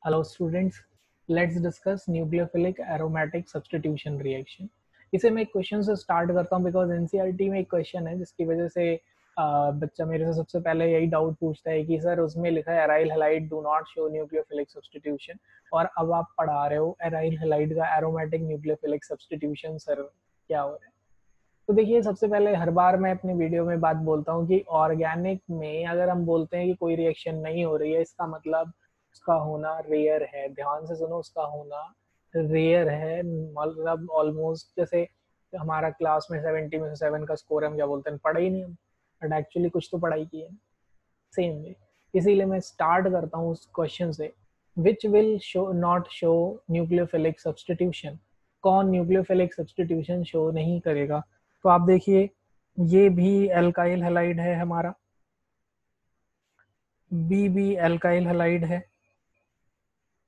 Hello students, let's discuss nucleophilic aromatic substitution reaction. इसे मैं एक क्वेश्चन से स्टार्ट करता हूँ बिकॉज एनसीईआरटी में एक क्वेश्चन है जिसकी वजह से बच्चा मेरे से सबसे पहले यही डाउट पूछता है कि सर उसमें लिखा है aryl halide do not show nucleophilic substitution और अब आप पढ़ा रहे हो एराइल हैलाइड का एरोमेटिक न्यूक्लियोफिलिक सब्स्टिट्यूशन, सर क्या हो रहा है? तो देखिए, सबसे पहले हर बार मैं अपनी वीडियो में बात बोलता हूँ कि ऑर्गेनिक में अगर हम बोलते हैं कि कोई रिएक्शन नहीं हो रही है, इसका मतलब उसका होना रेयर है। ध्यान से सुनो, उसका होना रेयर है। मतलब ऑलमोस्ट जैसे हमारा क्लास में 70 में से 7 का स्कोर, हम क्या बोलते हैं, पढ़ा ही नहीं हम, बट एक्चुअली कुछ तो पढ़ाई की है। सेम वे, इसीलिए मैं स्टार्ट करता हूँ उस क्वेश्चन से, which will show not show nucleophilic substitution. कौन न्यूक्लियोफिलिक सब्सटीट्यूशन शो नहीं करेगा? तो आप देखिए, ये भी एल्काइल हैलाइड है हमारा, बी भी एल्काइल हैलाइड है,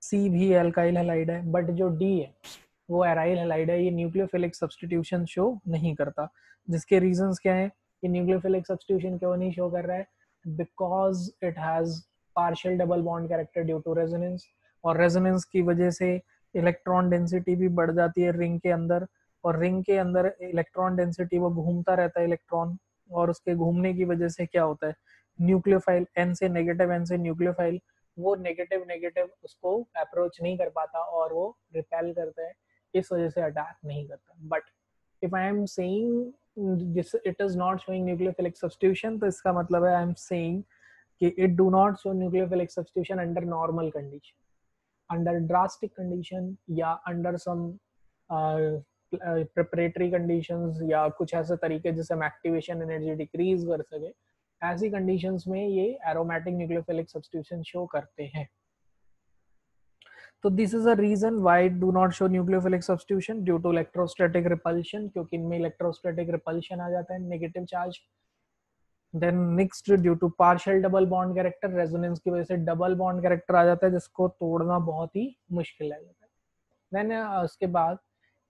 सी भी एल्काइल हैलाइड है, बट जो डी है वो एराइल हैलाइड है। ये न्यूक्लियोफिलिक सब्सटीट्यूशन शो नहीं करता। जिसके रीजंस क्या है? ये न्यूक्लियोफिलिक सब्सटीट्यूशन क्यों नहीं शो कर रहा है? Because it has partial double bond character due to resonance, और रेजोनेंस की वजह से इलेक्ट्रॉन डेंसिटी भी बढ़ जाती है रिंग के अंदर, और रिंग के अंदर इलेक्ट्रॉन डेंसिटी वो घूमता रहता है इलेक्ट्रॉन, और उसके घूमने की वजह से क्या होता है, न्यूक्लियोफाइल एन से नेगेटिव, एन से न्यूक्लियोफाइल, वो नेगेटिव नेगेटिव उसको अप्रोच नहीं कर पाता और वो रिपेल करता है, इस वजह से अटैक नहीं करता। But if I am saying this it is not showing nucleophilic substitution, तो इसका मतलब है आई एम सेइंग कि it do not show nucleophilic substitution under normal condition. Under drastic condition या अंडर सम प्रिपरेटरी कंडीशंस या कुछ ऐसे तरीके जिससे हम एक्टिवेशन एनर्जी डिक्रीज कर सके, ऐसी कंडीशंस में ये एरोमेटिक न्यूक्लियोफिलिक सब्स्टिट्यूशन शो करते हैं। तो this is a reason why do not show nucleophilic substitution due to electrostatic repulsion, क्योंकि इनमें इलेक्ट्रोस्टैटिक रिपल्शन आ जाता है, negative charge. Then next, due to partial double bond character, resonance की वजह से डबल बॉन्ड कैरेक्टर आ जाता है जिसको तोड़ना बहुत ही मुश्किल है। देन उसके बाद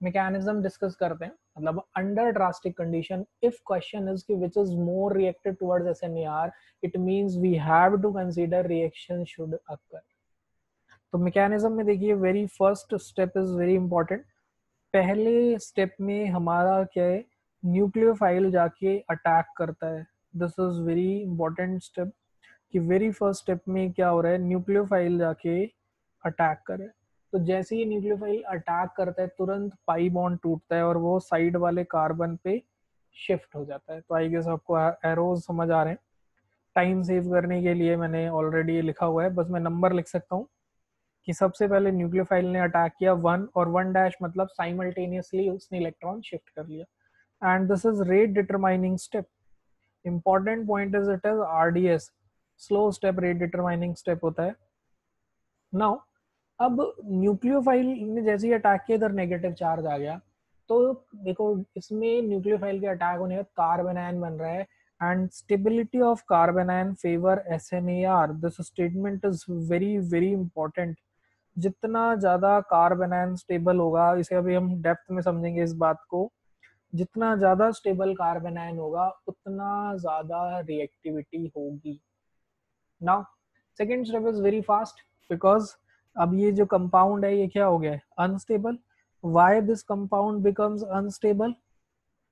मैकेनिज्म डिस्कस करते हैं। मतलब under drastic condition, if question is कि which is more reacted towards SNAr, it means we have to consider reaction should occur. तो मैकेनिज्म में देखिए, very first step is very important. पहले स्टेप में हमारा क्या है, न्यूक्लियोफाइल जाके अटैक करता है। This is very important step कि वेरी फर्स्ट स्टेप में क्या हो रहा है, न्यूक्लियोफाइल जाके अटैक करे। तो जैसे ही न्यूक्लियोफाइल अटैक करता है, तुरंत पाई बॉन्ड टूटता है और वो साइड वाले कार्बन पे शिफ्ट हो जाता है। तो आई गेस आपको एरोज समझ आ रहे हैं। टाइम सेव करने के लिए मैंने ऑलरेडी लिखा हुआ है, बस मैं नंबर लिख सकता हूँ कि सबसे पहले न्यूक्लियोफाइल ने अटैक किया 1, और 1 डैश मतलब साइमल्टेनियसली उसने इलेक्ट्रॉन शिफ्ट कर लिया, and this is rate determining step. Important point is it is RDS, slow step rate determining step होता है। नाउ अब न्यूक्लियोफाइल ने जैसे ही अटैक किया, इधर नेगेटिव चार्ज आ गया। तो देखो, इसमें न्यूक्लियोफाइल के अटैक होने का कार्बन आयन बन रहा है, and stability of carbanion favour SNAr. This statement is very very important. जितना ज्यादा कार्बन आयन स्टेबल होगा, इसे अभी हम डेप्थ में समझेंगे इस बात को, जितना ज्यादा स्टेबल कार्बन आयन होगा उतना ज्यादा रिएक्टिविटी होगी। Now second step is very fast, because अब ये जो कंपाउंड है ये क्या हो गया है, unstable. Why this compound becomes unstable?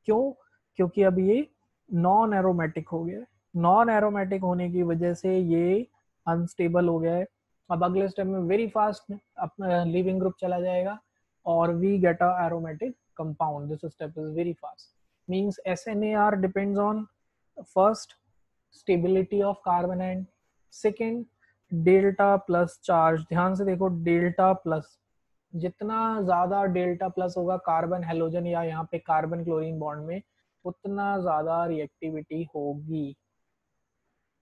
क्यों? क्योंकि अब ये नॉन एरोमेटिक हो गया है। नॉन एरोमेटिक होने की वजह से ये अनस्टेबल हो गया है। अब अगले स्टेप में वेरी फास्ट अपना लीविंग ग्रुप चला जाएगा और we get a aromatic compound. This step is very fast, means SNAr depends on first stability of carbon and second delta plus charge. ध्यान से देखो, डेल्टा प्लस, जितना ज्यादा डेल्टा प्लस होगा कार्बन हेलोजन या यहाँ पे कार्बन क्लोरीन बॉन्ड में, उतना ज्यादा रिएक्टिविटी होगी।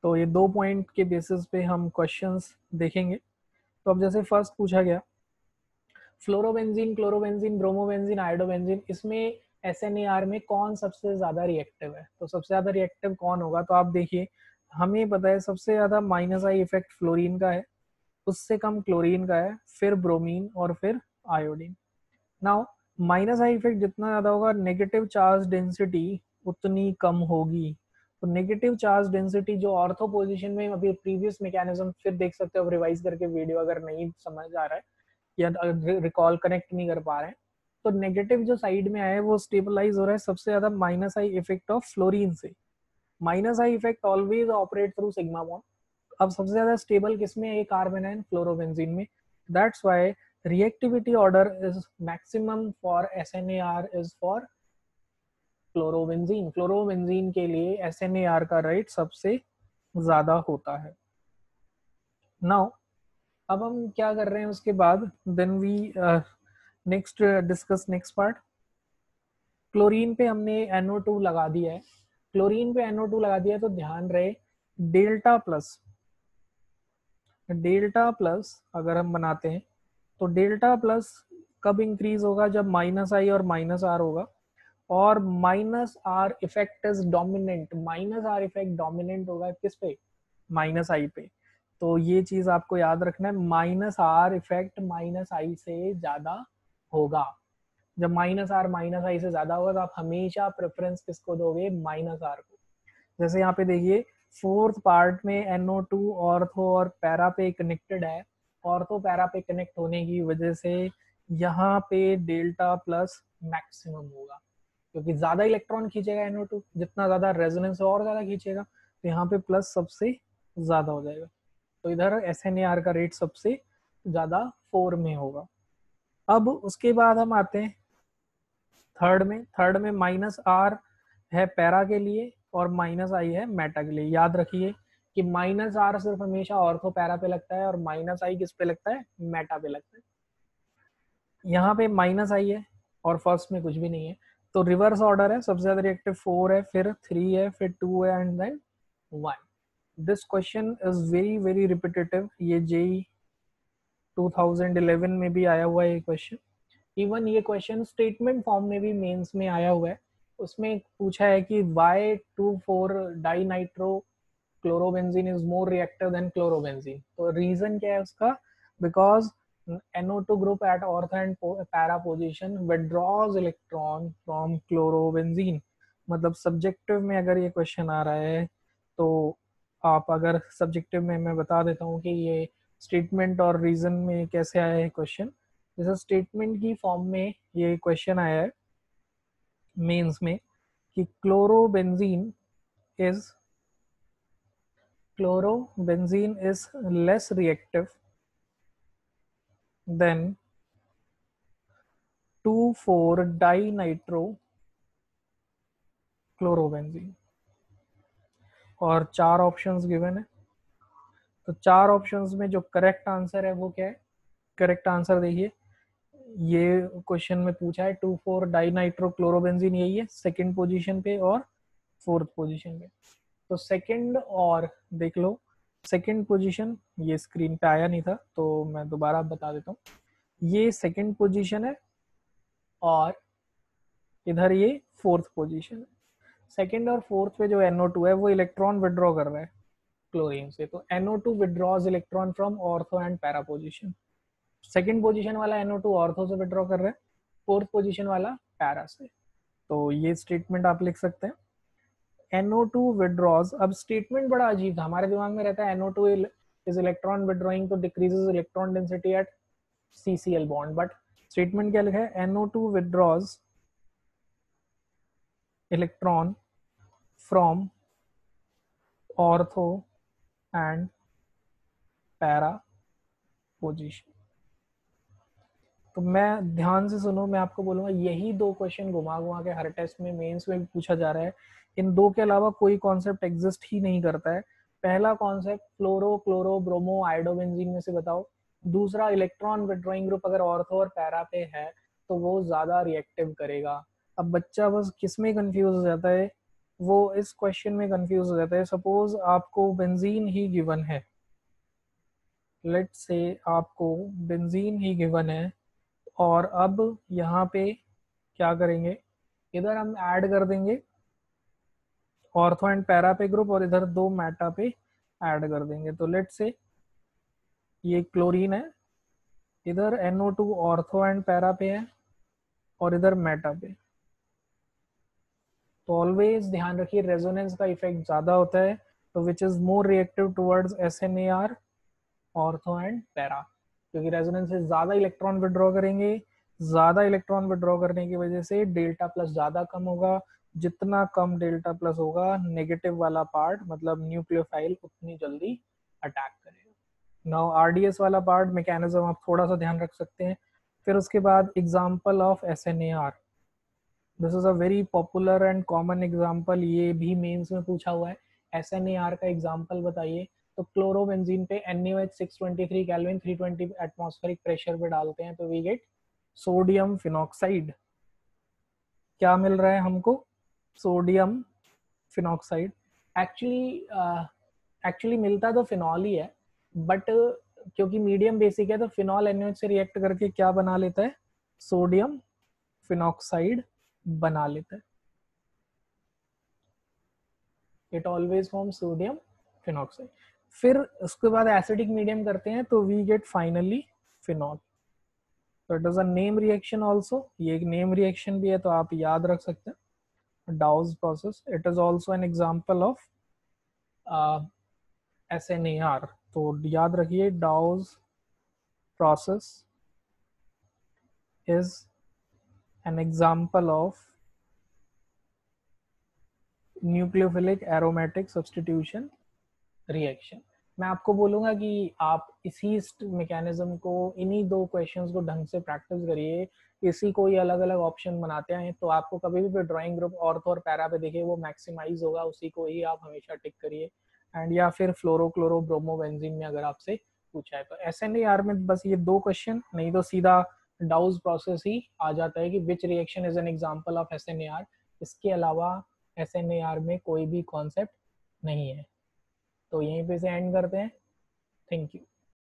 तो ये दो पॉइंट के बेसिस पे हम क्वेश्चंस देखेंगे। तो अब जैसे फर्स्ट पूछा गया, फ्लोरोबेंजीन, क्लोरोबेंजीन, ब्रोमोबेंजीन, आयोडोबेंजीन, इसमें एसएनएआर में कौन सबसे ज्यादा रिएक्टिव है? तो सबसे ज्यादा रिएक्टिव कौन होगा? तो आप देखिए, हमें पता है सबसे ज्यादा माइनस आई इफेक्ट फ्लोरीन का है, उससे कम क्लोरीन का है, फिर ब्रोमीन और फिर iodine. Now minus I effect जितना ज्यादा होगा, नेगेटिव चार्ज डेंसिटी उतनी कम होगी। तो नेगेटिव चार्ज डेंसिटी जो ऑर्थो पोजीशन में, अभी प्रीवियस मैकेनिज्म फिर देख सकते हो रिवाइज करके वीडियो अगर नहीं समझ आ रहा है या रिकॉल कनेक्ट नहीं कर पा रहे हैं, तो नेगेटिव जो साइड में है वो स्टेबलाइज हो रहा है सबसे ज्यादा minus I effect of fluorine से। Minus I effect always operate through sigma bond. अब सबसे ज्यादा स्टेबल किसमें है? कार्बन एंड फ्लोरोबेंजीन में। That's why reactivity order is maximum for SNAR is for chlorobenzene. Chlorobenzene के लिए SNAR का रेट सबसे ज्यादा होता है। नाउ अब हम क्या कर रहे हैं उसके बाद, then we next discuss next part. Chlorine पे हमने NO2 लगा दिया है, क्लोरीन पे NO2 लगा दिया है, तो ध्यान रहे डेल्टा प्लस, डेल्टा प्लस अगर हम बनाते हैं तो डेल्टा प्लस कब इंक्रीज होगा? जब माइनस आई और माइनस आर होगा, और minus are effect is dominant. Minus are effect dominant होगा किस पे? माइनस आई पे। तो ये चीज आपको याद रखना है, माइनस आर इफेक्ट माइनस आई से ज्यादा होगा। जब माइनस आर माइनस आई से ज्यादा होगा तो आप हमेशा प्रेफरेंस किसको दोगे? माइनस आर को। जैसे यहाँ पे देखिए फोर्थ पार्ट में NO2 ऑर्थो और पैरा पे कनेक्टेड है, ऑर्थो पैरा पे कनेक्ट होने की वजह से यहाँ पे डेल्टा प्लस मैक्सिमम होगा, क्योंकि ज्यादा इलेक्ट्रॉन खींचेगा NO2, जितना ज्यादा रेजोनेंस और ज्यादा खींचेगा, तो यहाँ पे प्लस सबसे ज्यादा हो जाएगा। तो इधर SNAR का रेट सबसे ज्यादा 4 में होगा। अब उसके बाद हम आते हैं थर्ड में। थर्ड में माइनस आर है पैरा के लिए और माइनस आई है मेटा के लिए। याद रखिए कि माइनस आर सिर्फ हमेशा ऑर्थो पैरा पे लगता है और माइनस आई किस पे लगता है? मेटा पे लगता है। यहाँ पे माइनस आई है और फर्स्ट में कुछ भी नहीं है, तो रिवर्स ऑर्डर है। सबसे ज्यादा रिएक्टिव 4 है, फिर 3 है, फिर 2 है and then 1। This question is very very repetitive, ये JEE 2011 में भी आया हुआ है ये क्वेश्चन। इवन ये क्वेश्चन स्टेटमेंट फॉर्म में भी मेंस में आया हुआ है। उसमें पूछा है कि Y24 dinitro chlorobenzene is more reactive than chlorobenzene. तो रीजन क्या है उसका? Because NO2 group at ortho and para position withdraws electron from chlorobenzene. मतलब सब्जेक्टिव में अगर ये क्वेश्चन आ रहा है तो आप, अगर सब्जेक्टिव में मैं बता देता हूँ कि ये स्टेटमेंट और रीजन में कैसे आया है क्वेश्चन। जैसे स्टेटमेंट की फॉर्म में ये क्वेश्चन आया है मेंस में कि is chlorobenzene is less reactive than 2,4 dinitro chlorobenzene, और 4 ऑप्शंस गिवन है। तो 4 ऑप्शंस में जो करेक्ट आंसर है वो क्या है? करेक्ट आंसर देखिए, ये क्वेश्चन में पूछा है 2,4 डाइनाइट्रो क्लोरोबेंजीन, यही है सेकंड पोजीशन पे और फोर्थ पोजीशन पे। तो सेकंड, और देख लो सेकंड पोजीशन, ये स्क्रीन पे आया नहीं था तो मैं दोबारा बता देता हूँ। ये सेकंड पोजीशन है और इधर ये फोर्थ पोजीशन है। सेकंड और फोर्थ पे जो NO2 है वो इलेक्ट्रॉन विड्रॉ कर रहा है क्लोरीन से, तो NO2 withdraws electron from ortho and para position. Second position वाला NO2 ऑर्थो से विड्रॉ कर रहा है, फोर्थ पोजीशन वाला पैरा से। तो ये स्टेटमेंट आप लिख सकते हैं, NO2 withdraws। अब स्टेटमेंट बड़ा अजीब था, हमारे दिमाग में रहता है NO2 is electron withdrawing तो decreases electron density at CCl bond, but statement क्या लिखा है? NO2 withdraws electron from ortho and para position। तो मैं ध्यान से सुनो, मैं आपको बोलूंगा यही 2 क्वेश्चन घुमा घुमा के हर टेस्ट में मेंस में भी पूछा जा रहा है। इन 2 के अलावा कोई कॉन्सेप्ट एग्जिस्ट ही नहीं करता है। पहला concept fluoro chloro bromo iodobenzene में से बताओ। दूसरा इलेक्ट्रॉन विड्रॉइंग ग्रुप अगर ऑर्थो और पैरा पे है तो वो ज्यादा रिएक्टिव करेगा। अब बच्चा बस किस में कंफ्यूज हो जाता है? वो इस क्वेश्चन में कंफ्यूज हो जाता है। सपोज आपको बेंजीन ही गिवन है, लेट्स से आपको बेंजीन ही गिवन है, और अब यहाँ पे क्या करेंगे? इधर हम ऐड कर देंगे ऑर्थो एंड पैरा पे ग्रुप और इधर 2 मेटा पे ऐड कर देंगे। तो लेट से ये क्लोरीन है, इधर NO2 ऑर्थो एंड पैरा पे है और इधर मेटा पे। तो ऑलवेज ध्यान रखिए रेजोनेंस का इफेक्ट ज्यादा होता है, तो विच is more reactive towards SNAR, ortho and para, क्योंकि रेजोनेंस से ज्यादा इलेक्ट्रॉन विड्रॉ करेंगे, ज्यादा इलेक्ट्रॉन विड्रॉ करने की वजह से डेल्टा प्लस ज्यादा कम होगा, जितना कम डेल्टा प्लस होगा नेगेटिव वाला पार्ट मतलब न्यूक्लियोफाइल उतनी जल्दी अटैक करेगा। नाउ RDS वाला पार्ट मैकेनिज्म आप थोड़ा सा ध्यान रख सकते हैं। फिर उसके बाद example of SNAR, this is a very popular and common example, ये भी मेंस में पूछा हुआ है। SNAR का एग्जांपल बताइए, तो क्लोरोबेंजीन पे NaOH 623 केल्विन 320 एटमॉस्फेरिक प्रेशर पे डालते हैं तो वी गेट सोडियम फिनॉक्साइड। क्या मिल रहा है हमको? Sodium phenoxide. एक्चुअली मिलता तो फिनॉल ही है, बट क्योंकि मीडियम बेसिक है तो फिनॉल NaOH से रिएक्ट करके क्या बना लेता है? सोडियम फिनॉक्साइड बना लेता है। It always form sodium phenoxide. फिर उसके बाद एसिडिक मीडियम करते हैं तो वी गेट फाइनली फिनॉल। तो it is a name reaction also, ये एक नेम रिएक्शन भी है तो आप याद रख सकते हैं douse process. It is also an example of SNAR। तो याद रखिए douse process is an example of nucleophilic aromatic substitution reaction. मैं आपको बोलूंगा कि आप इसी मैकेनिज्म को, इन्हीं दो क्वेश्चंस को ढंग से प्रैक्टिस करिए, इसी को ही अलग अलग ऑप्शन बनाते हैं तो आपको कभी भी ड्राइंग ग्रुप ऑर्थो और पैरा पे देखिए वो मैक्सिमाइज होगा, उसी को ही आप हमेशा टिक करिए। एंड या फिर फ्लोरो क्लोरो ब्रोमो बेंजीन में अगर आपसे पूछा है तो SNAR में बस ये दो क्वेश्चन, नहीं तो सीधा डाउज प्रोसेस ही आ जाता है कि which reaction is an example of SNAR। इसके अलावा SNAR में कोई भी कॉन्सेप्ट नहीं है। तो यहीं पे से एंड करते हैं। Thank you.